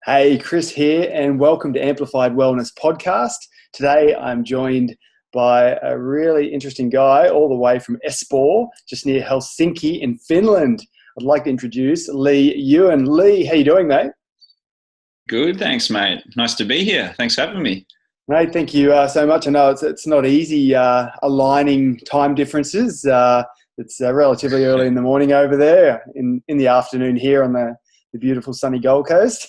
Hey, Chris here, and welcome to Amplified Wellness Podcast. Today, I'm joined by a really interesting guy all the way from Espoo, just near Helsinki in Finland. I'd like to introduce Leigh Ewin. Leigh, how you doing, mate? Good, thanks, mate. Nice to be here. Thanks for having me. Mate, thank you so much. I know it's not easy aligning time differences. It's relatively early in the morning over there, in the afternoon here on the beautiful sunny Gold Coast.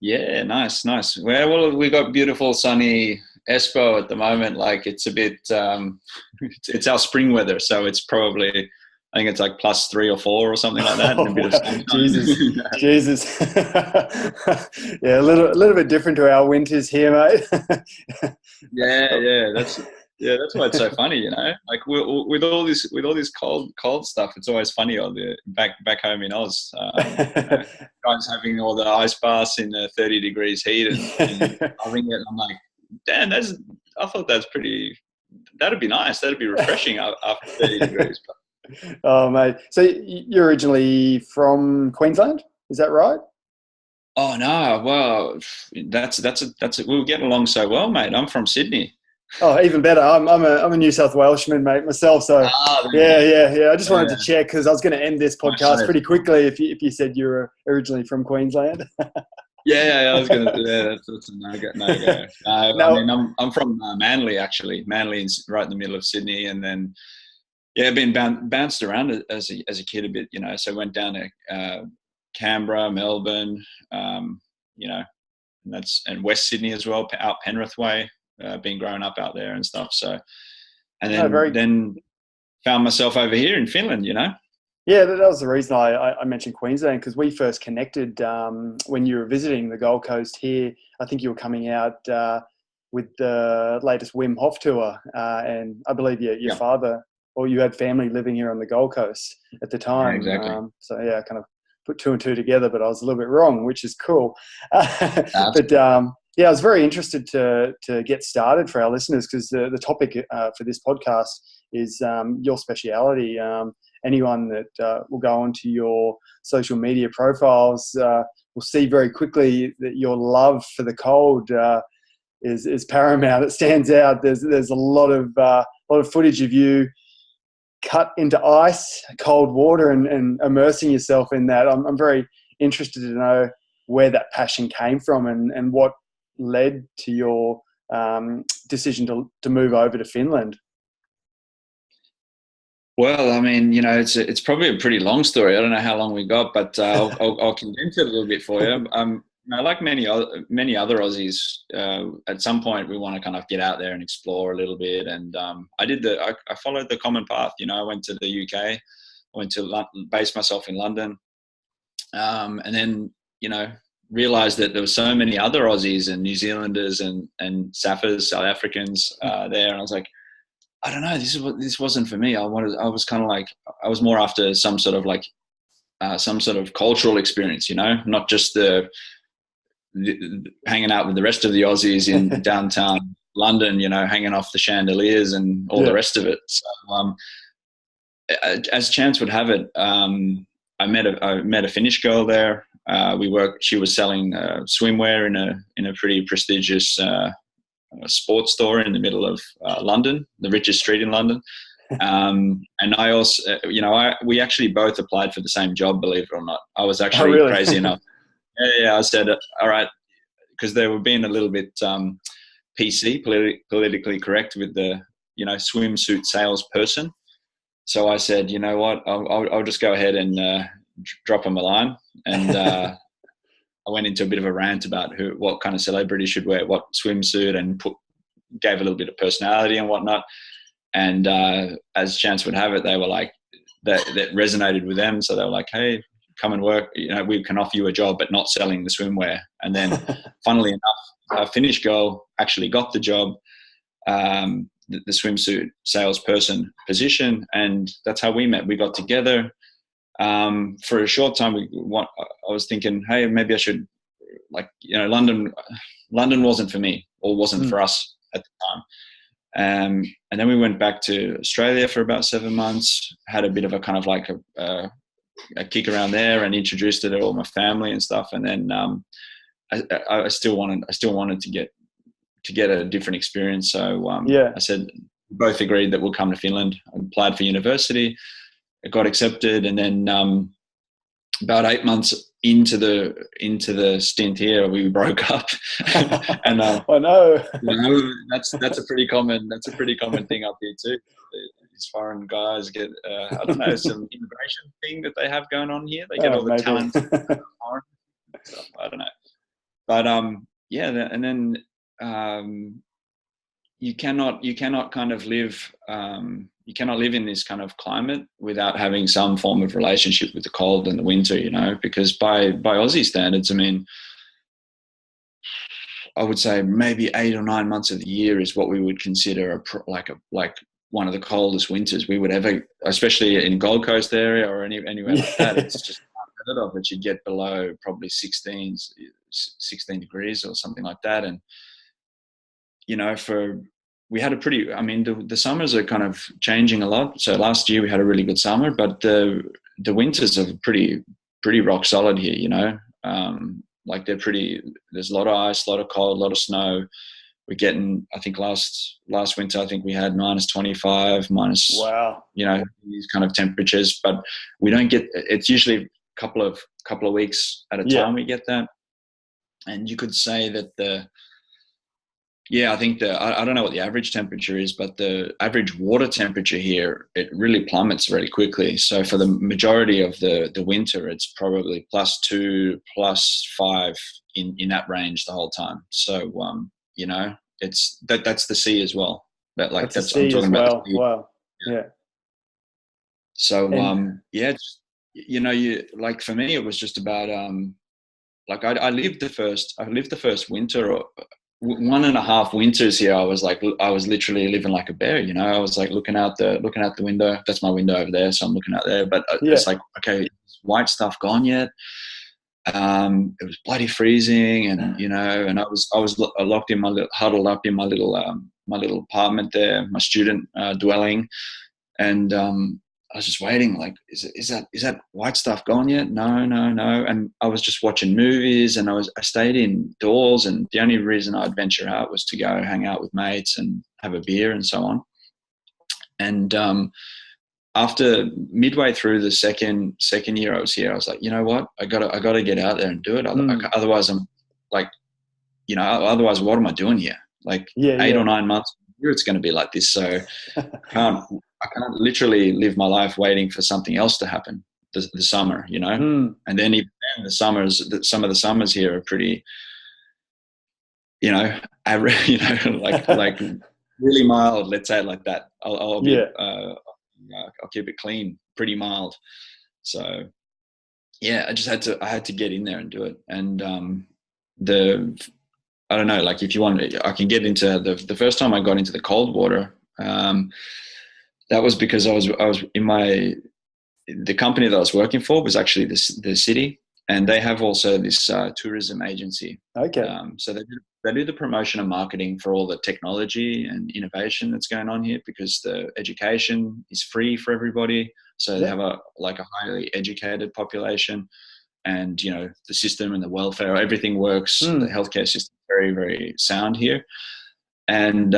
Yeah, nice. Well, we got beautiful sunny Espoo at the moment. Like it's a bit, it's our spring weather, so it's probably, I think it's like +3 or 4 or something like that. And a bit of sunshine. Jesus. Yeah, a little bit different to our winters here, mate. Yeah. That's why it's so funny, you know. Like with all this cold stuff, it's always funny on the back home in Oz. Guys having all the ice baths in the 30 degrees heat and loving it. I'm like, damn, I thought that's pretty. That'd be nice. That'd be refreshing after 30 degrees. Oh, mate. So you're originally from Queensland, is that right? Oh no, well, that's we were getting along so well, mate. I'm from Sydney. Oh, even better. I'm a New South Welshman, mate, myself. So yeah. I just wanted to check because I was going to end this podcast pretty quickly if you said you were originally from Queensland. Yeah, I was going to do that. That's a no-go. No. I mean, I'm from Manly, actually. Manly is right in the middle of Sydney, and then I've been bounced around as a kid a bit, you know. So I went down to Canberra, Melbourne, you know, and West Sydney as well, out Penrith way. Being grown up out there and stuff. So, and then found myself over here in Finland, you know? Yeah, that was the reason I mentioned Queensland, because we first connected when you were visiting the Gold Coast here. I think you were coming out with the latest Wim Hof tour. And I believe your father, or you had family living here on the Gold Coast at the time. Yeah, exactly. I kind of put 2 and 2 together, but I was a little bit wrong, which is cool. Yeah, I was very interested to get started for our listeners, because the topic for this podcast is your speciality. Anyone that will go onto your social media profiles will see very quickly that your love for the cold is paramount. It stands out. There's a lot of footage of you cut into ice, cold water, and immersing yourself in that. I'm very interested to know where that passion came from and what led to your decision to move over to Finland. Well, I mean, you know, it's probably a pretty long story. I don't know how long we got, but I'll condense it a little bit for you. Like many other Aussies, at some point we want to kind of get out there and explore a little bit. And I followed the common path. You know, I went to the UK, I went to base myself in London, and then, you know, realized that there were so many other Aussies and New Zealanders and Saffers, South Africans there, and I was like, I don't know, this wasn't for me. I was kind of like, I was more after some sort of cultural experience, you know, not just the hanging out with the rest of the Aussies in downtown London, you know, hanging off the chandeliers and all the rest of it. So, as chance would have it, I met a Finnish girl there. She was selling swimwear in a pretty prestigious sports store in the middle of London, the richest street in London. And I also, you know, we actually both applied for the same job, believe it or not. I was actually crazy enough. Yeah. I said, all right, because they were being a little bit PC, politically correct with the, you know, swimsuit salesperson. So I said, you know what, I'll just go ahead and drop him a line. And I went into a bit of a rant about what kind of celebrity should wear what swimsuit, and gave a little bit of personality and whatnot. And as chance would have it, they were like, that resonated with them. So they were like, hey, come and work. You know, we can offer you a job, but not selling the swimwear. And then funnily enough, a Finnish girl actually got the job, the swimsuit salesperson position. And that's how we met. We got together. For a short time, I was thinking, hey, maybe I should, like, you know, London wasn't for me, or wasn't for us at the time. And then we went back to Australia for about 7 months, had a bit of a kind of like a kick around there, and introduced it to all my family and stuff. And then I still wanted to get a different experience. So I said, we both agreed that we'll come to Finland. I applied for university, it got accepted, and then about 8 months into the stint here, we broke up. And oh no, that's a pretty common thing up here too. These foreign guys get I don't know, some immigration thing that they have going on here. They get all the talent. So, I don't know, but and then you cannot kind of live. You cannot live in this kind of climate without having some form of relationship with the cold and the winter, because by Aussie standards, I mean, I would say maybe 8 or 9 months of the year is what we would consider like one of the coldest winters we would ever, especially in Gold Coast area or anywhere like that. It's just unheard of that you get below probably 16 degrees or something like that. And, we had the summers are kind of changing a lot. So last year we had a really good summer, but the winters are pretty rock solid here, like there's a lot of ice, a lot of cold, a lot of snow. We're getting, I think last winter, I think we had -25, wow, these kind of temperatures, but we don't get, it's usually a couple of weeks at a time we get that. And you could say that I think I don't know what the average temperature is, but the average water temperature here, it really plummets very quickly. So for the majority of the winter, it's probably +2, +5 in that range the whole time. So, it's that's the sea as well. But like that's I'm talking about. Wow. Yeah. So, you like, for me, it was just about, like I lived the first winter, or 1.5 winters here. I was literally living like a bear, I was like looking out the window. That's my window over there, so I'm looking out there. But it's like, okay, is white stuff gone yet? It was bloody freezing, and and I was locked in huddled up in my little apartment there, my student dwelling, and I was just waiting, like, is that white stuff gone yet? No. And I was just watching movies, and I stayed indoors, and the only reason I'd venture out was to go hang out with mates and have a beer and so on. And after midway through the second year I was here, I was like, you know what? I gotta get out there and do it. Otherwise I'm like, otherwise what am I doing here? Like 8 or 9 months here, it's going to be like this. So I can't literally live my life waiting for something else to happen. The summer, and then even then some of the summers here are pretty, average, like really mild. Let's say it like that. I'll keep it clean, pretty mild. So I had to get in there and do it. And I don't know, like, if you want, I can get into the first time I got into the cold water. That was because I was in the company that I was working for was actually the city, and they have also this tourism agency. Okay. So they do the promotion and marketing for all the technology and innovation that's going on here, because the education is free for everybody. So they have a highly educated population, and the system and the welfare, everything works. The healthcare system is very, very sound here, and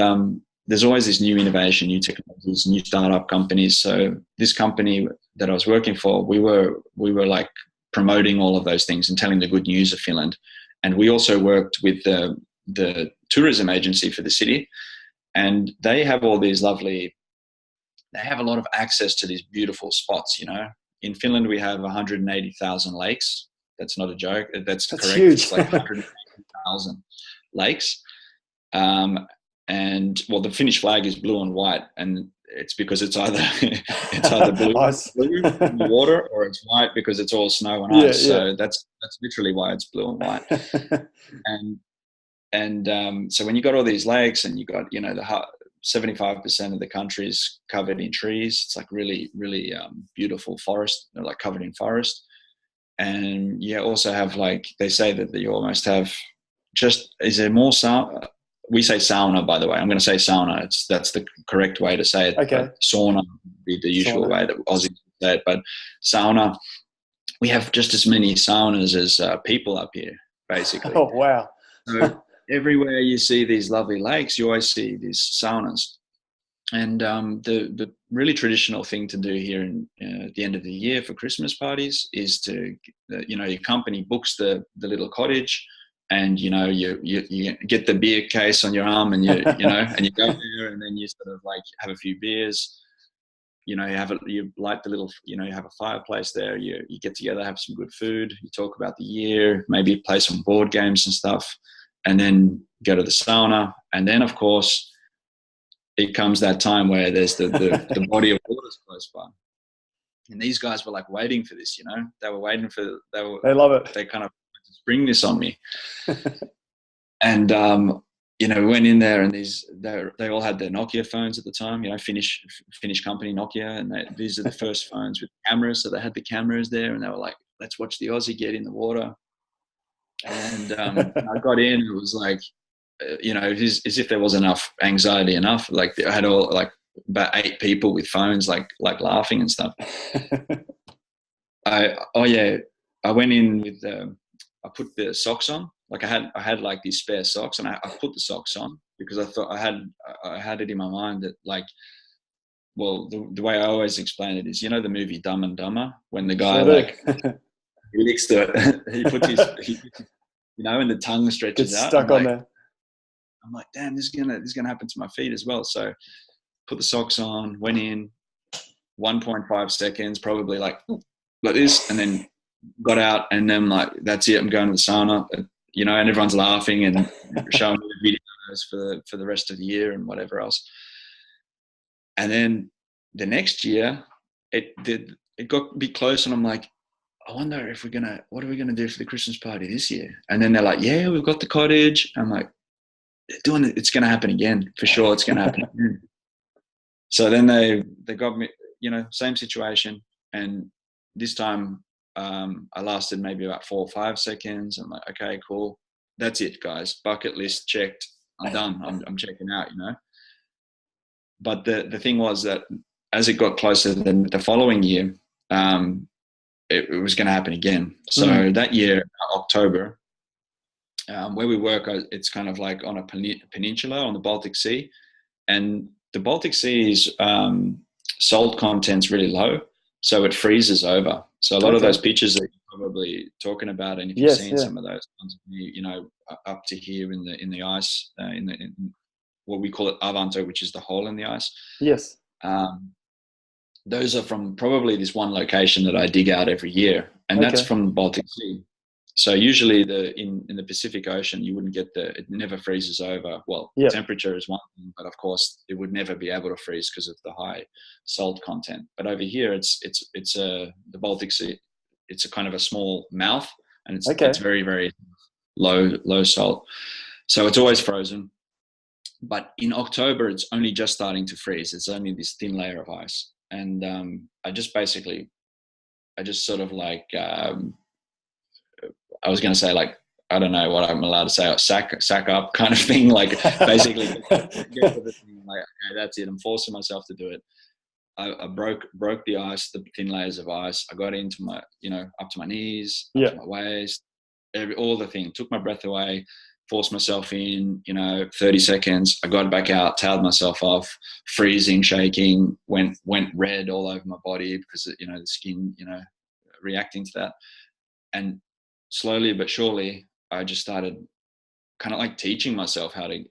there's always this new innovation, new technologies, new startup companies. So this company that I was working for, we were like promoting all of those things and telling the good news of Finland. And we also worked with the tourism agency for the city, and they have all these they have a lot of access to these beautiful spots. In Finland, we have 180,000 lakes. That's not a joke. That's correct. Huge. It's like 180,000 lakes. And well, the Finnish flag is blue and white, and it's because it's either blue in the water, or it's white because it's all snow and ice. So that's literally why it's blue and white. and so when you got all these lakes, and you got the 75% of the country is covered in trees. It's like really, really beautiful forest. They're like covered in forest. And you also have, like, they say that you almost have is there more sauna? We say sauna, by the way. I'm going to say sauna. That's the correct way to say it. Okay. But sauna would be the usual way that Aussies say it. But sauna, we have just as many saunas as people up here, basically. Oh, wow. So everywhere you see these lovely lakes, you always see these saunas. And the really traditional thing to do here at the end of the year for Christmas parties is to, your company books the little cottage, and you get the beer case on your arm, and you go there, and then you sort of like have a few beers. You light the little, you have a fireplace there. You get together, have some good food. You talk about the year, maybe play some board games and stuff, and then go to the sauna. And then, of course, it comes that time where there's the body of water close by. And these guys were like waiting for this, they were waiting for, they love it. They kind of spring this on me. And, we went in there, and they all had their Nokia phones at the time, Finnish company Nokia. And these are the first phones with cameras. So they had the cameras there, and they were like, let's watch the Aussie get in the water. And I got in, it was like, as if there was enough anxiety enough. Like I had all like about 8 people with phones, like laughing and stuff. I went in with I put the socks on. Like I had like these spare socks, and I put the socks on because I thought I had it in my mind that like, well, the way I always explain it is, the movie Dumb and Dumber, when the guy he licks he puts his and the tongue stretches out. Stuck on there. I'm like, damn, this is gonna happen to my feet as well. So put the socks on, went in, 1.5 seconds, probably like this, and then got out, and then like, that's it, I'm going to the sauna, and everyone's laughing and showing me the videos for the rest of the year and whatever else. And then the next year, it got a bit close, and I'm like, I wonder if what are we gonna do for the Christmas party this year? And then they're like, yeah, we've got the cottage. I'm like, doing it, it's going to happen again for sure. It's going to happen again. So then they got me, same situation, and this time I lasted maybe about 4 or 5 seconds. I'm like, okay, cool, that's it, guys, bucket list checked, I'm done. I'm checking out, But the thing was that as it got closer, then the following year, it was going to happen again. So that year, October. Where we work, it's kind of like on a peninsula on the Baltic Sea, and the Baltic Sea's salt content's really low, so it freezes over. So a lot of those pictures that you're probably talking about, and if you've seen some of those ones, up to here in the ice, in what we call it avanto, which is the hole in the ice. Yes. Those are from probably this one location that I dig out every year, and that's from the Baltic Sea. So usually in the Pacific Ocean, you wouldn't get it never freezes over. Well, temperature is one thing, but of course it would never be able to freeze because of the high salt content. But over here, it's the Baltic Sea. It's a kind of a small mouth, and it's very, very low salt. So it's always frozen. But in October, it's only just starting to freeze. It's only this thin layer of ice. And I just sort of like, I was going to say, like, I don't know what I'm allowed to say, sack up kind of thing. Like basically get to the thing, like, okay, that's it. I'm forcing myself to do it. I broke the ice, the thin layers of ice. I got into my, up to my knees, up to my waist, all the thing, took my breath away, forced myself in, 30 seconds. I got back out, toweled myself off, freezing, shaking, went red all over my body because, the skin, reacting to that. And slowly but surely, I just started kind of like teaching myself how to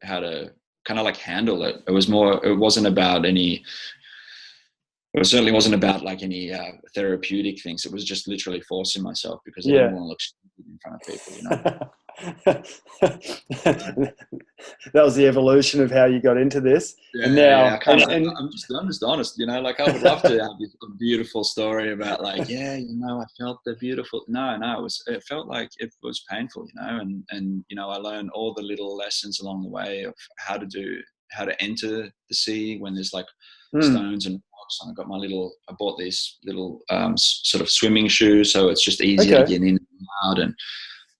kind of like handle it. It certainly wasn't about like any therapeutic things. It was just literally forcing myself because I didn't want to look stupid in front of people, That was the evolution of how you got into this. And now, I'm just honest, like I would love to have this beautiful story about like, I felt the beautiful. No, it felt like it was painful, and I learned all the little lessons along the way of how to enter the sea when there's like stones and rocks. And I bought these little sort of swimming shoes, so it's just easier to get in and out, and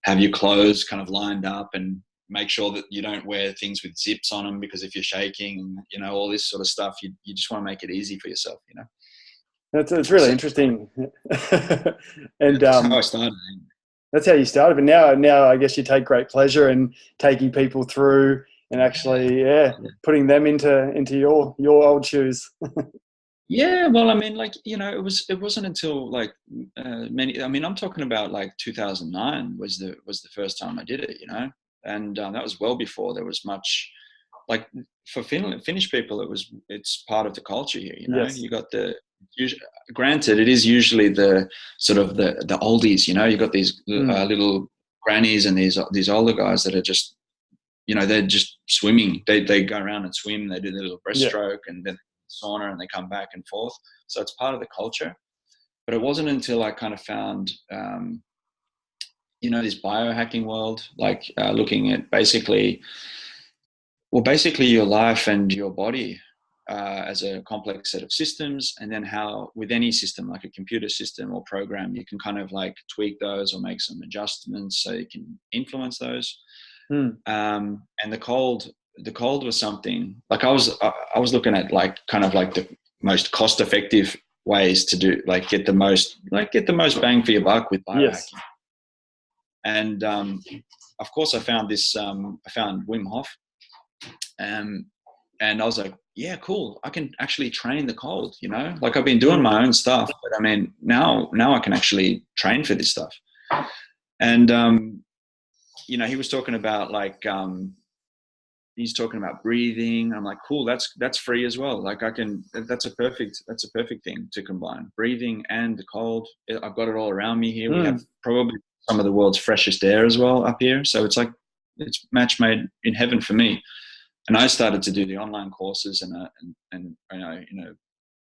have your clothes kind of lined up, and make sure that you don't wear things with zips on them, because if you're shaking, all this sort of stuff, you just want to make it easy for yourself, It's really interesting. And that's how I started. That's how you started. But now I guess you take great pleasure in taking people through and actually, putting them into your old shoes. Yeah, well, I mean, like, it wasn't until like I'm talking about like 2009 was the first time I did it, and that was well before there was much, like, for Finnish people, it's part of the culture here, Yes. you got granted, it is usually the sort of the oldies, you got these little grannies and these older guys that are just, they're just swimming. They go around and swim. They do their little breaststroke and then sauna, and they come back and forth. So it's part of the culture. But it wasn't until I kind of found, this biohacking world, like looking at basically your life and your body as a complex set of systems, and then how with any system, like a computer system or program, you can kind of like tweak those or make some adjustments so you can influence those. And the cold was something like I was looking at, like, kind of like the most cost effective ways to do, like get the most bang for your buck with biohacking. Yes. And of course I found Wim Hof, and I was like, yeah, cool, I can actually train the cold, like I've been doing my own stuff, but I mean now I can actually train for this stuff. And he was talking about he's talking about breathing. I'm like, cool, that's free as well. Like that's a perfect thing to combine, breathing and the cold. I've got it all around me here. We have probably some of the world's freshest air as well up here. So it's like, it's match made in heaven for me. And I started to do the online courses and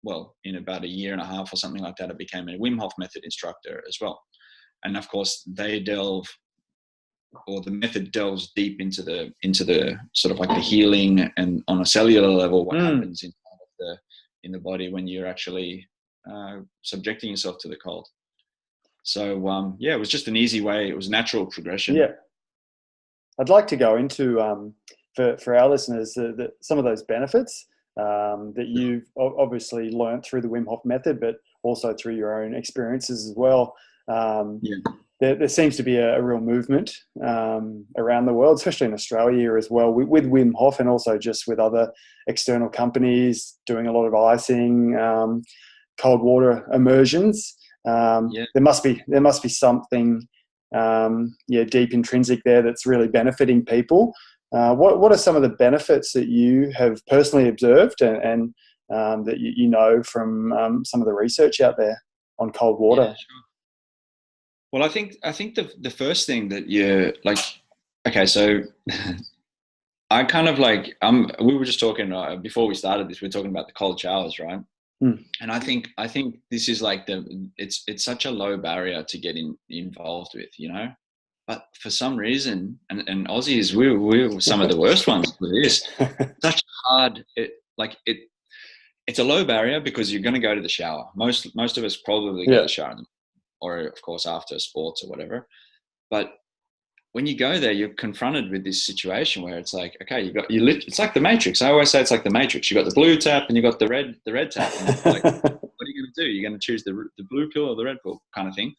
well, in about a year and a half or something like that, I became a Wim Hof method instructor as well. And of course the method delves deep into the sort of like the healing and on a cellular level, what happens in the body when you're actually subjecting yourself to the cold. So it was just an easy way. It was natural progression. Yeah, I'd like to go into for our listeners some of those benefits that you've obviously learned through the Wim Hof method, but also through your own experiences as well. There seems to be a real movement around the world, especially in Australia as well, with Wim Hof, and also just with other external companies doing a lot of icing, cold water immersions. There must be something deep intrinsic there that's really benefiting people. What are some of the benefits that you have personally observed and that you know from some of the research out there on cold water? Yeah, sure. Well, I think the first thing that you like, okay, so I kind of like, we were just talking before we started this, we were talking about the cold showers, right? And I think this is like it's such a low barrier to get involved with, but for some reason, and Aussies, we're some of the worst ones for this. Such hard, it's a low barrier because you're going to go to the shower. Most of us probably go to the shower, or of course after sports or whatever. But when you go there, you're confronted with this situation where it's like, okay, it's like the Matrix. I always say it's like the Matrix. You got the blue tap and you got the red tap. And it's like, what are you going to do? You're going to choose the blue pill or the red pill kind of thing.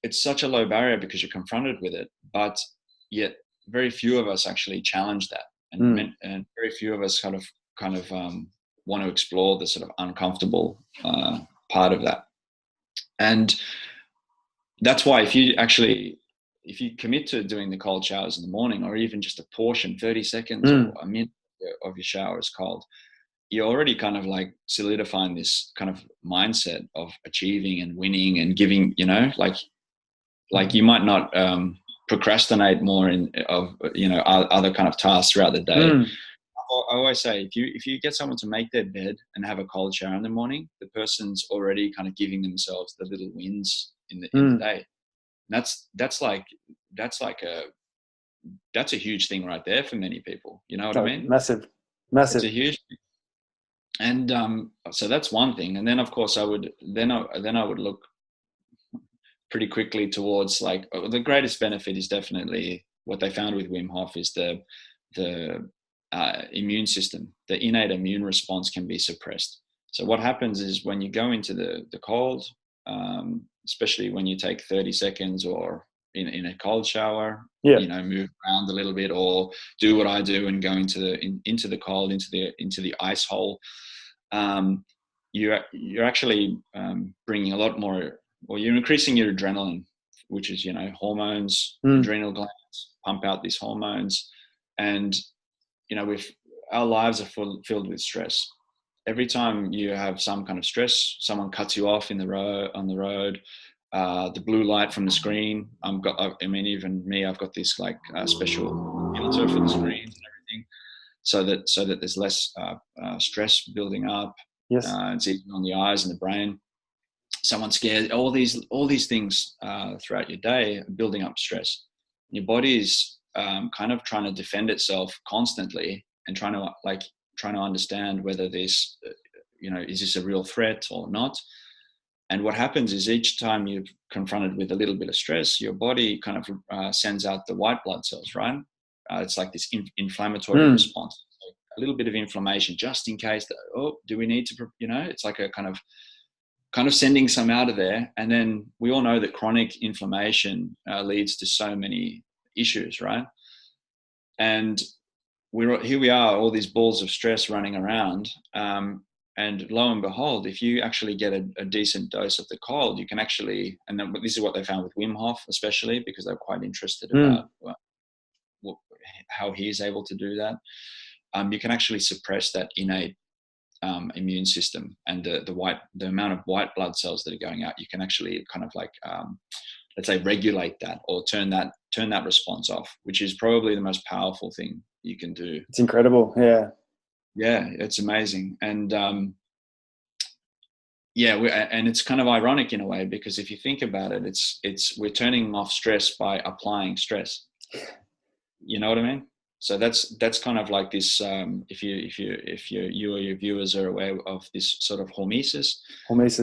It's such a low barrier because you're confronted with it, but yet very few of us actually challenge that, and very few of us kind of want to explore the sort of uncomfortable part of that. And that's why if you commit to doing the cold showers in the morning, or even just a portion, 30 seconds or a minute of your shower is cold, you're already kind of like solidifying this kind of mindset of achieving and winning and giving, like you might not procrastinate more other kind of tasks throughout the day. I always say, if you get someone to make their bed and have a cold shower in the morning, the person's already kind of giving themselves the little wins in the day. That's a huge thing right there for many people. You know what I mean? Massive. It's a huge thing. And so that's one thing. And then of course I would look pretty quickly towards like the greatest benefit is definitely what they found with Wim Hof is the immune system. The innate immune response can be suppressed. So what happens is when you go into the cold, especially when you take 30 seconds or in a cold shower, Yeah. you know, move around a little bit, or do what I do and go into the cold, into the ice hole. You're actually bringing a lot more, or you're increasing your adrenaline, which is, you know, hormones, adrenal glands pump out these hormones. And, you know, our lives are filled with stress. Every time you have some kind of stress, someone cuts you off on the road, the blue light from the screen. Even me, I've got this like special filter for the screens and everything, so that there's less stress building up. Yes. It's even on the eyes and the brain. Someone scared. All these things throughout your day are building up stress. Your body is kind of trying to defend itself constantly and trying to understand whether this, you know, is this a real threat or not. And what happens is each time you're confronted with a little bit of stress, your body kind of sends out the white blood cells, right? It's like this inflammatory response. So a little bit of inflammation just in case that, oh, do we need to, you know, it's like a kind of sending some out of there. And then we all know that chronic inflammation leads to so many issues, right? And here we are, all these balls of stress running around. And lo and behold, if you actually get a decent dose of the cold, you can actually, and then this is what they found with Wim Hof, especially because they're quite interested about how he's able to do that. You can actually suppress that innate immune system, and the amount of white blood cells that are going out. You can actually kind of like, let's say, regulate that or turn that response off, which is probably the most powerful thing you can do. It's incredible. Yeah, it's amazing. And and it's kind of ironic in a way, because if you think about it, we're turning off stress by applying stress. You know what I mean? So that's kind of like this. If you or your viewers are aware of this sort of hormesis,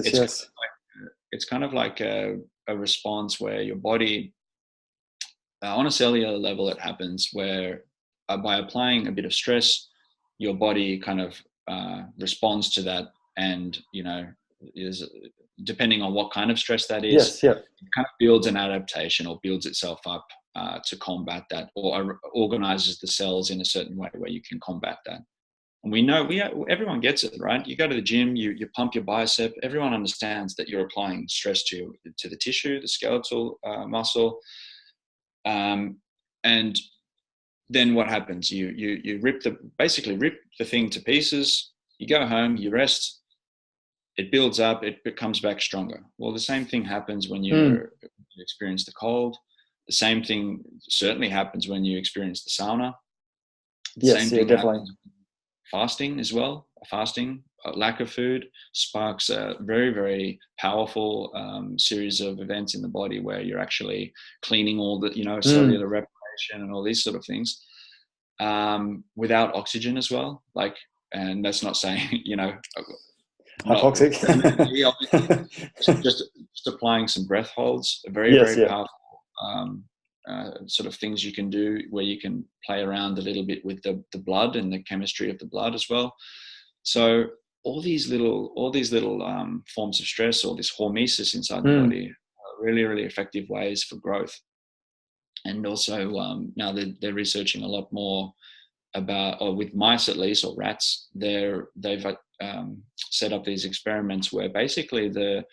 yes. It's kind of like a response where your body, on a cellular level, it happens where by applying a bit of stress, your body kind of responds to that, and, you know, is depending on what kind of stress that is, it kind of builds an adaptation or builds itself up to combat that, or organizes the cells in a certain way where you can combat that. And we know everyone gets it, right? You go to the gym, you pump your bicep. Everyone understands that you're applying stress to the tissue, the skeletal muscle, and then what happens? You basically rip the thing to pieces. You go home, you rest. It builds up. It comes back stronger. Well, the same thing happens when you experience the cold. The same thing certainly happens when you experience the sauna. Same thing definitely. Fasting as well. Fasting, lack of food sparks a very, very powerful series of events in the body where you're actually cleaning all the, you know, cellular reparation and all these sort of things, without oxygen as well. Like, and that's not saying, you know, hypoxic. just applying some breath holds, very powerful sort of things you can do, where you can play around a little bit with the blood and the chemistry of the blood as well. So all these little forms of stress, or this hormesis inside the body, are really, really effective ways for growth. And also now they're researching a lot more about, or with mice at least, or rats, they've set up these experiments where basically the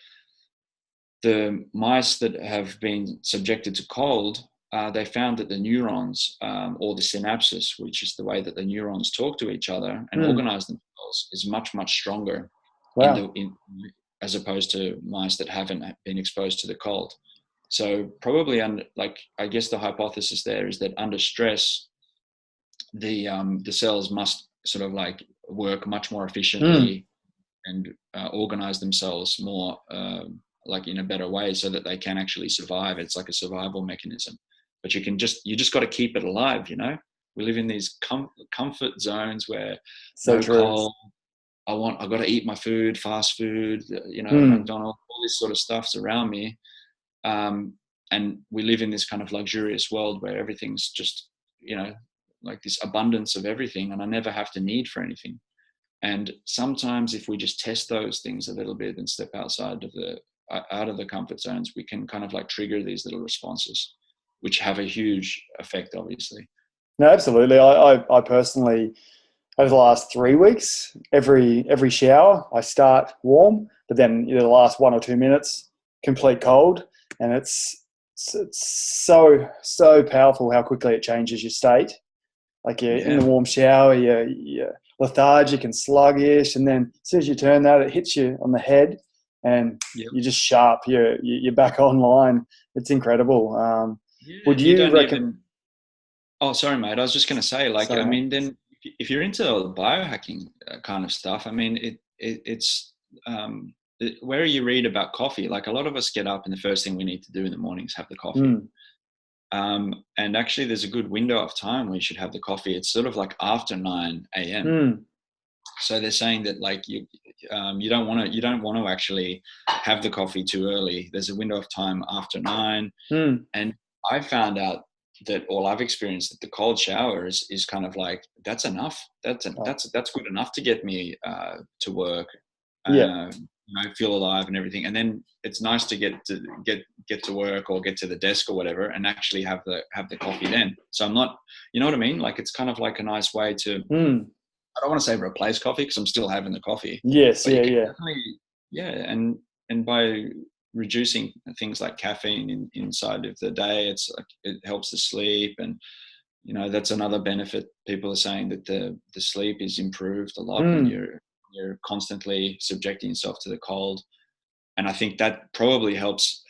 mice that have been subjected to cold, they found that the neurons, or the synapses, which is the way that the neurons talk to each other and organize themselves, is much, much stronger. Wow. As opposed to mice that haven't been exposed to the cold. So probably, I guess the hypothesis there is that under stress, the cells must sort of like work much more efficiently and organize themselves more like in a better way, so that they can actually survive. It's like a survival mechanism. But you just got to keep it alive, you know. We live in these comfort zones where cold. I've got to eat my food, fast food, you know, McDonald's, all this sort of stuff's around me. And we live in this kind of luxurious world where everything's just, you know, like this abundance of everything, and I never have to need for anything. And sometimes if we just test those things a little bit and step outside of out of the comfort zones, we can kind of like trigger these little responses, which have a huge effect, obviously. No, absolutely. I personally, over the last 3 weeks, every shower I start warm, but then the last 1 or 2 minutes complete cold, and it's so powerful how quickly it changes your state. Like you're in the warm shower, you're lethargic and sluggish, and then as soon as you turn that, it hits you on the head, and you're just sharp. You're back online. It's incredible. Would you recommend? Oh, sorry, mate. I was just going to say, like, Sorry, I mean, then if you're into biohacking kind of stuff, I mean, it's where you read about coffee. Like, a lot of us get up, and the first thing we need to do in the morning is have the coffee. And actually, there's a good window of time where you should have the coffee. It's sort of like after 9 a.m. So they're saying that, like, you don't want to actually have the coffee too early. There's a window of time after 9, and I found out that I've experienced that the cold shower is kind of like, that's enough. That's good enough to get me to work. Feel alive and everything. And then it's nice to get to work or get to the desk or whatever, and actually have the coffee then. So I'm not, you know what I mean? Like, it's kind of like a nice way to. I don't want to say replace coffee, because I'm still having the coffee. Yes, and by reducing things like caffeine inside of the day, it helps the sleep, and that's another benefit. People are saying that the sleep is improved a lot when you're constantly subjecting yourself to the cold, and I think that probably helps.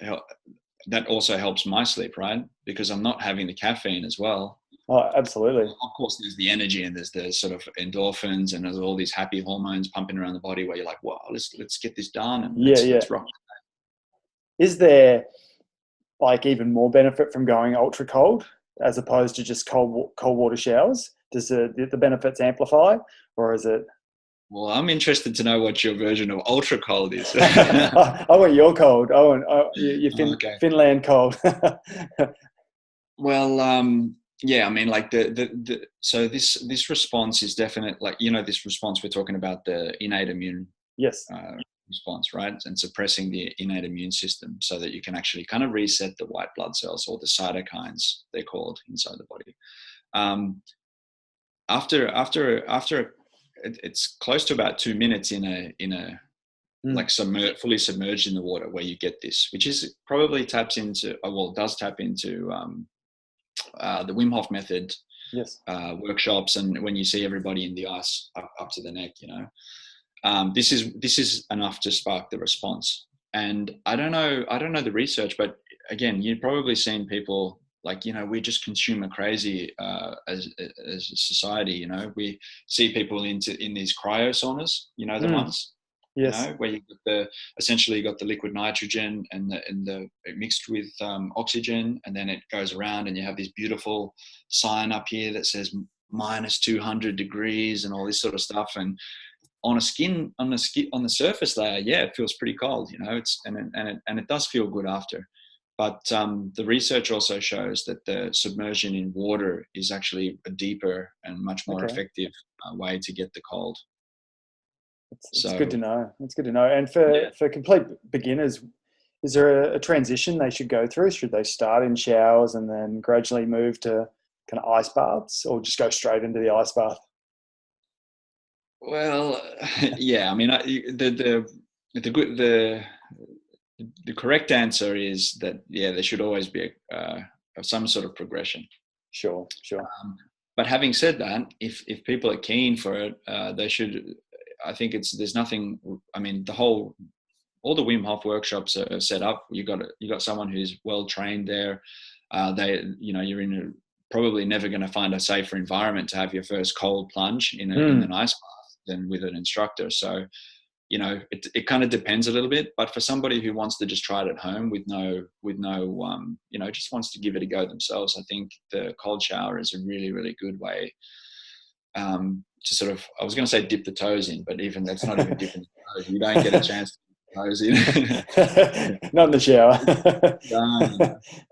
That also helps my sleep, right? Because I'm not having the caffeine as well. Oh, absolutely. Of course, there's the energy, and there's the sort of endorphins, and there's all these happy hormones pumping around the body, where you're like, wow, let's get this done, and let's rock. Is there like even more benefit from going ultra cold as opposed to just cold water showers? Does the benefits amplify, or is it? Well, I'm interested to know what your version of ultra cold is. I want your cold. I want your Finland cold. Well, yeah, I mean, like so this response is definite. Like, this response we're talking about, the innate immune response, right? And suppressing the innate immune system so that you can actually kind of reset the white blood cells, or the cytokines they're called, inside the body. After it's close to about 2 minutes in a like fully submerged in the water, where you get this, which is probably does tap into the Wim Hof method workshops, and when you see everybody in the ice up to the neck, this is enough to spark the response. And I don't know the research, but again, you've probably seen people, like, we just consumer crazy as a society. We see people in these cryo saunas, the ones, where essentially you got the liquid nitrogen and the mixed with oxygen, and then it goes around, and you have this beautiful sign up here that says minus 200 degrees and all this sort of stuff. And on the surface layer, it feels pretty cold, and it does feel good after. But the research also shows that the submersion in water is actually a deeper and much more effective way to get the cold. It's good to know. It's good to know. And for complete beginners, is there a transition they should go through? Should they start in showers and then gradually move to kind of ice baths, or just go straight into the ice bath? Well, yeah. I mean, the correct answer is that there should always be some sort of progression. Sure. But having said that, if people are keen for it, they should. I think there's nothing. I mean, all the Wim Hof workshops are set up. You got someone who's well trained there. You're probably never going to find a safer environment to have your first cold plunge in an ice bath than with an instructor. So, it kind of depends a little bit. But for somebody who wants to just try it at home with no, just wants to give it a go themselves, I think the cold shower is a really, really good way to sort of, I was going to say dip the toes in, but even that's not even dipping the toes. You don't get a chance to dip the toes in. Not in the shower. No.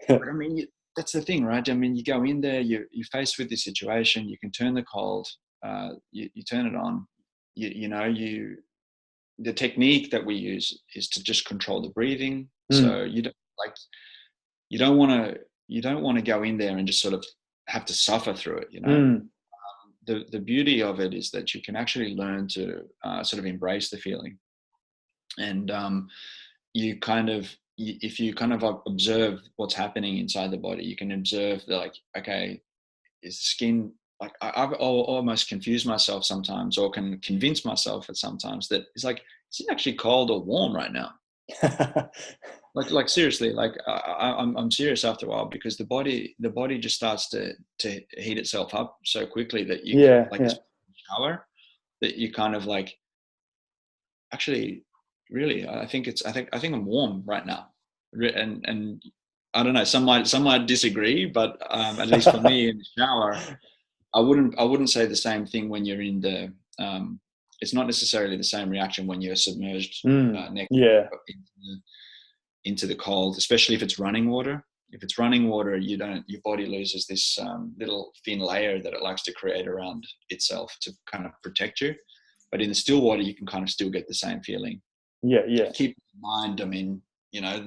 But I mean, that's the thing, right? I mean, you go in there, you're faced with this situation, you can turn the cold, you turn it on, the technique that we use is to just control the breathing. So you don't want to go in there and just sort of have to suffer through it, you know. The beauty of it is that you can actually learn to sort of embrace the feeling, and if you kind of observe what's happening inside the body, you can observe that, like, okay, is the skin, like, I'll almost confuse myself sometimes, or can convince myself at sometimes that it's like, is it actually cold or warm right now? like seriously, like I'm serious after a while, because the body just starts to heat itself up so quickly that you a shower, that you kind of like, actually, really, I think I'm warm right now, and I don't know, some might disagree, but at least for me, in the shower, I wouldn't say the same thing when you're in the it's not necessarily the same reaction when you're submerged into the cold, especially if it's running water. If it's running water, your body loses this little thin layer that it likes to create around itself to kind of protect you. But in the still water, you can kind of still get the same feeling. Keep in mind, I mean, you know,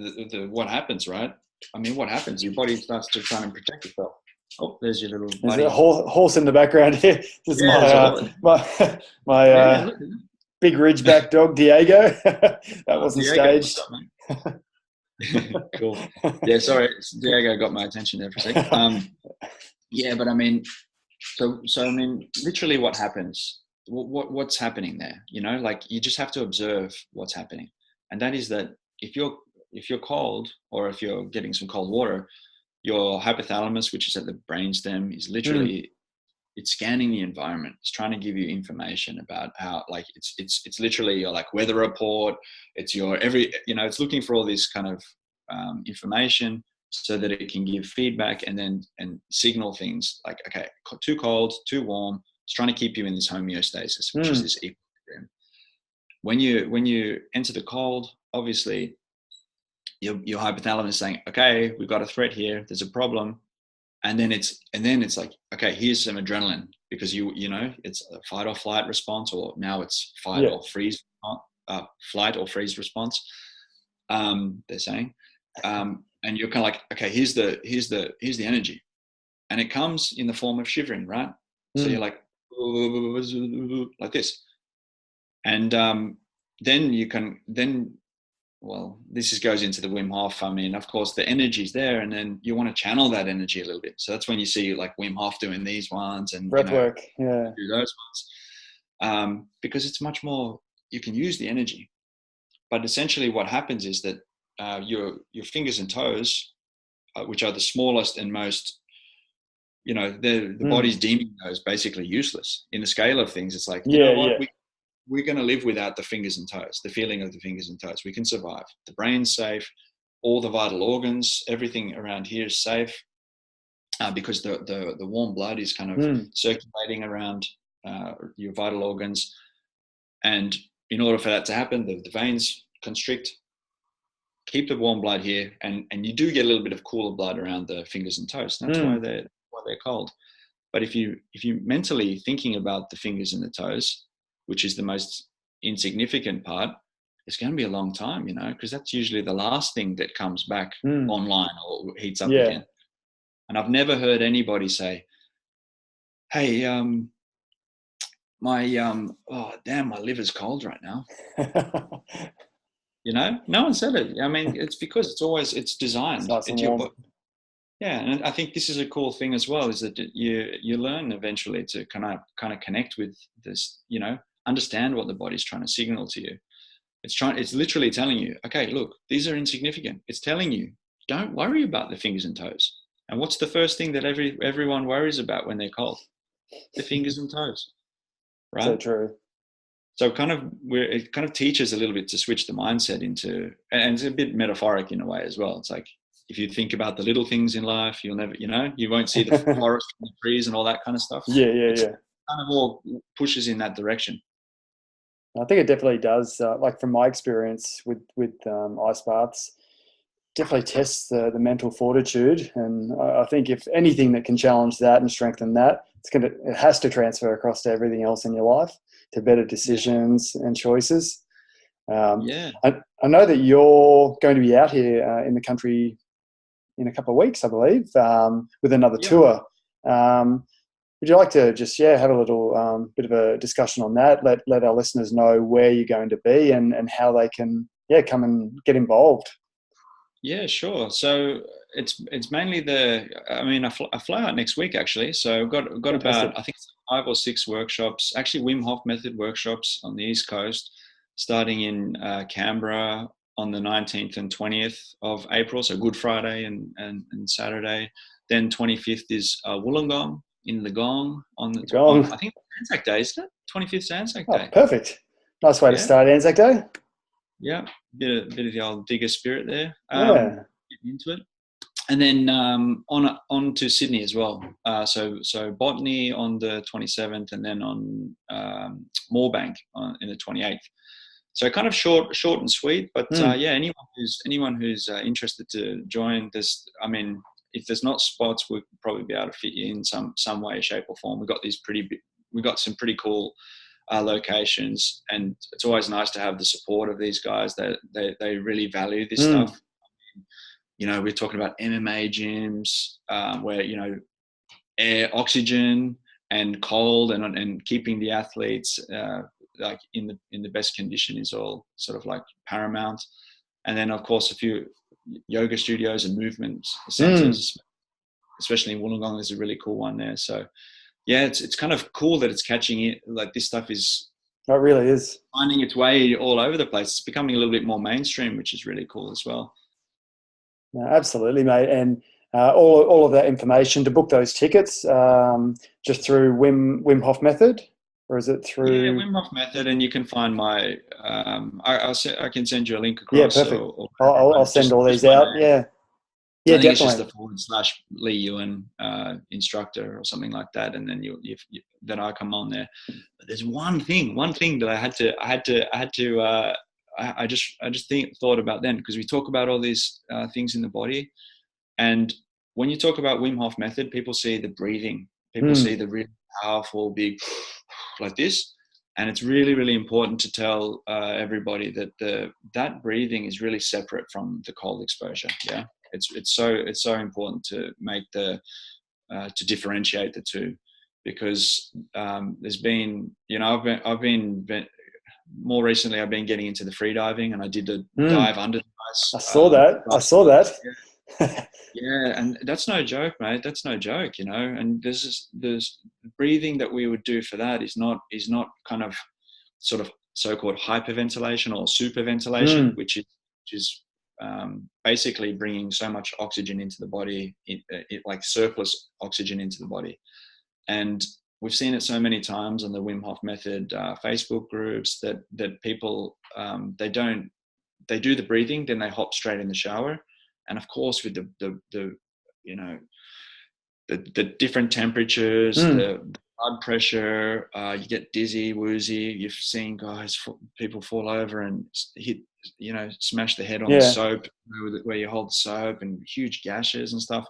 what happens, right? I mean, what happens? Your body starts to try and protect itself. Oh, there's your little buddy. There's a horse in the background here. This is my big ridgeback dog, Diego. That wasn't Diego, staged. Cool. Yeah, sorry, Diego got my attention there for a second. Yeah, but I mean, so I mean, literally, what happens? What's happening there? You know, like, you just have to observe what's happening, and that is that if you're cold, or if you're getting some cold water, your hypothalamus, which is at the brainstem, is literally it's scanning the environment. It's trying to give you information about how, like, it's literally your, like, weather report. It's your it's looking for all this kind of information, so that it can give feedback and signal things like, okay, too cold, too warm. It's trying to keep you in this homeostasis, which is this equilibrium. When you enter the cold, obviously your hypothalamus is saying, okay, we've got a threat here, there's a problem. And then it's like, okay, here's some adrenaline, because you know, it's a fight or flight response, or now it's flight or freeze response. They're saying, and you're kind of like, okay, here's the energy, and it comes in the form of shivering, right? So you're like this, and this goes into the Wim Hof. I mean, of course, the energy's there, and then you want to channel that energy a little bit. So that's when you see, like, Wim Hof doing these ones, and breath work, do those ones, because it's much more, you can use the energy. But essentially, what happens is that your fingers and toes, which are the smallest and most, you know, the body's deeming those basically useless in the scale of things. It's like, you know what, we're going to live without the fingers and toes, the feeling of the fingers and toes. We can survive. The brain's safe. All the vital organs, everything around here is safe, because the warm blood is kind of circulating around your vital organs. And in order for that to happen, the veins constrict, keep the warm blood here, and you do get a little bit of cooler blood around the fingers and toes. And that's why they're cold. But if you mentally thinking about the fingers and the toes, which is the most insignificant part, it's going to be a long time, you know, because that's usually the last thing that comes back online or heats up again. And I've never heard anybody say, hey, my liver's cold right now. You know, no one said it. I mean, it's because it's designed. It's your body. Yeah, and I think this is a cool thing as well, is that you learn eventually to kind of connect with this, you know, understand what the body's trying to signal to you. It's literally telling you, okay, look, these are insignificant. It's telling you, don't worry about the fingers and toes. And what's the first thing that everyone worries about when they're cold? The fingers and toes, right? So true. So it kind of teaches a little bit to switch the mindset into, and it's a bit metaphoric in a way as well. It's like, if you think about the little things in life, you'll never, you know, you won't see the forest and the trees and all that kind of stuff. It kind of all pushes in that direction. I think it definitely does. Like, from my experience with ice baths, definitely tests the mental fortitude. And I think if anything that can challenge that and strengthen that, it has to transfer across to everything else in your life, to better decisions and choices. Yeah. I know that you're going to be out here in the country in a couple of weeks, I believe, with another tour. Would you like to just have a little bit of a discussion on that? Let our listeners know where you're going to be and how they can come and get involved. Yeah, sure. So it's mainly I fly out next week actually. So I've got Fantastic. about, I think 5 or 6 workshops, actually Wim Hof method workshops on the East Coast, starting in Canberra on the 19th and 20th of April. So Good Friday and Saturday. Then 25th is Wollongong in the Gong on the I think Anzac Day, isn't it? 25th Anzac Day. Perfect. Nice way to start Anzac Day. Yeah, bit of the old digger spirit there. Getting into it, and then on to Sydney as well. So Botany on the 27th, and then on Moorebank in the 28th. So kind of short and sweet, but anyone who's interested to join, if there's not spots, we'll probably be able to fit you in some way, shape, or form. We've got some pretty cool locations, and it's always nice to have the support of these guys that they really value this stuff. We're talking about MMA gyms where air, oxygen, and cold, and keeping the athletes like in the best condition is all sort of like paramount. And then of course a few yoga studios and movement centers, especially in Wollongong. There's a really cool one there. So yeah, it's kind of cool that it's catching it. Like this stuff is, it really is finding its way all over the place. It's becoming a little bit more mainstream, which is really cool as well. No, absolutely, mate. And all of that information to book those tickets just through Wim Hof method, or is it through? Yeah, Wim Hof method, and you can find my. I can send you a link across. Yeah, perfect. I'll send all these out. Yeah. Yeah, I think definitely. it's just the / Leigh Ewin instructor or something like that, and then then I come on there. But there's one thing that I just thought about then, because we talk about all these things in the body, and when you talk about Wim Hof method, people see the breathing, people see the really powerful big like this, and it's really, really important to tell everybody that that breathing is really separate from the cold exposure. Yeah. It's so important to make to differentiate the two, because there's been, I've been more recently I've been getting into the free diving, and I did a dive under the ice. I saw that. Yeah, and that's no joke, mate. That's no joke, and there's breathing that we would do for that is not kind of sort of so-called hyperventilation or superventilation, which is basically bringing so much oxygen into the body, like surplus oxygen into the body. And we've seen it so many times on the Wim Hof method Facebook groups that people they do the breathing, then they hop straight in the shower. And of course, with the different temperatures, the blood pressure, you get dizzy, woozy. You've seen people fall over and hit, smash their head on the soap, where you hold the soap, and huge gashes and stuff.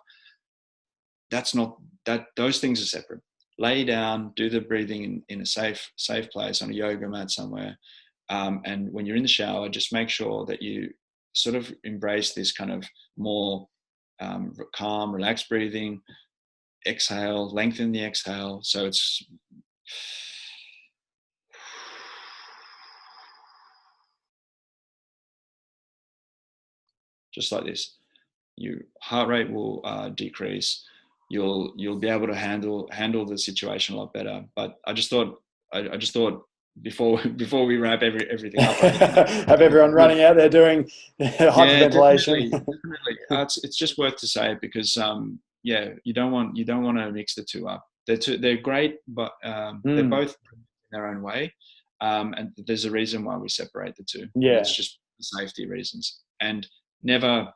That's not that. Those things are separate. Lay down, do the breathing in a safe place on a yoga mat somewhere. And when you're in the shower, just make sure that you sort of embrace this kind of more calm, relaxed breathing. Exhale, lengthen the exhale. So it's just like this. Your heart rate will decrease. You'll be able to handle the situation a lot better. But I just thought before we wrap everything up, have everyone running out there doing hyperventilation. Definitely. It's just worth to say, because you don't want to mix the two up. They're great, but they're both in their own way, and there's a reason why we separate the two. Yeah, it's just safety reasons. And never,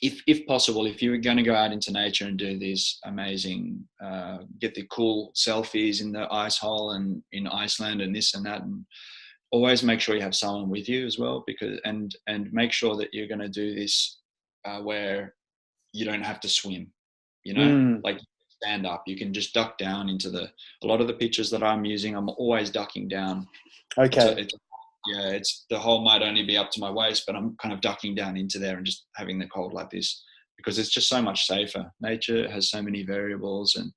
if possible, if you were going to go out into nature and do these amazing, get the cool selfies in the ice hole and in Iceland and this and that, and always make sure you have someone with you as well, because and make sure that you're going to do this where you don't have to swim, like stand up. You can just duck down into a lot of the pictures that I'm using, I'm always ducking down. Okay. It's Yeah, it's the hole might only be up to my waist, but I'm kind of ducking down into there and just having the cold like this, because it's just so much safer. Nature has so many variables, and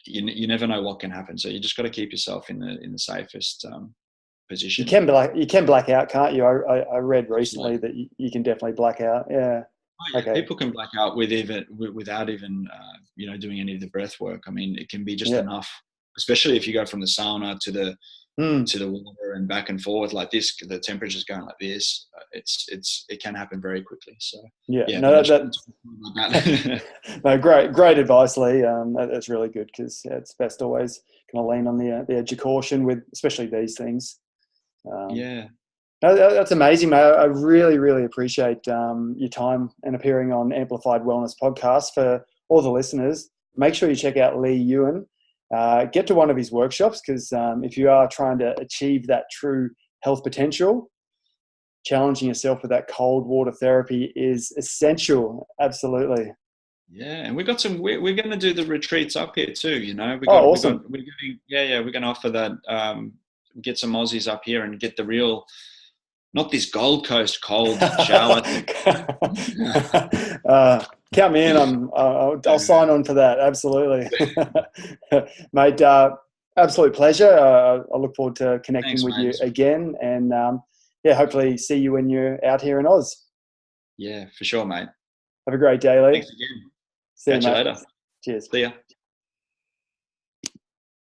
you never know what can happen. So you just got to keep yourself in the safest position. You can black out, can't you? I read recently that you can definitely black out. Yeah. Oh, yeah. Okay. People can black out without even doing any of the breath work. I mean, it can be just enough, especially if you go from the sauna to the water and back and forth like this. The temperature's going like this. It can happen very quickly. So no, great advice, Leigh. That's really good, because it's best always kind of lean on the edge of caution with especially these things. That's amazing, mate. I really, really appreciate your time and appearing on Amplified Wellness Podcast. For all the listeners, make sure you check out Leigh Ewin. Get to one of his workshops, because if you are trying to achieve that true health potential, challenging yourself with that cold water therapy is essential. Absolutely. Yeah, and we've got some. We're going to do the retreats up here too. Awesome. We're going to offer that. Get some Aussies up here and get the real, not this Gold Coast cold shower. Count me in. I'll sign on for that. Absolutely. Mate, absolute pleasure. I look forward to connecting with you again, and hopefully see you when you're out here in Oz. Yeah, for sure, mate. Have a great day, Leigh. Thanks again. See Catch you later. Cheers. See ya.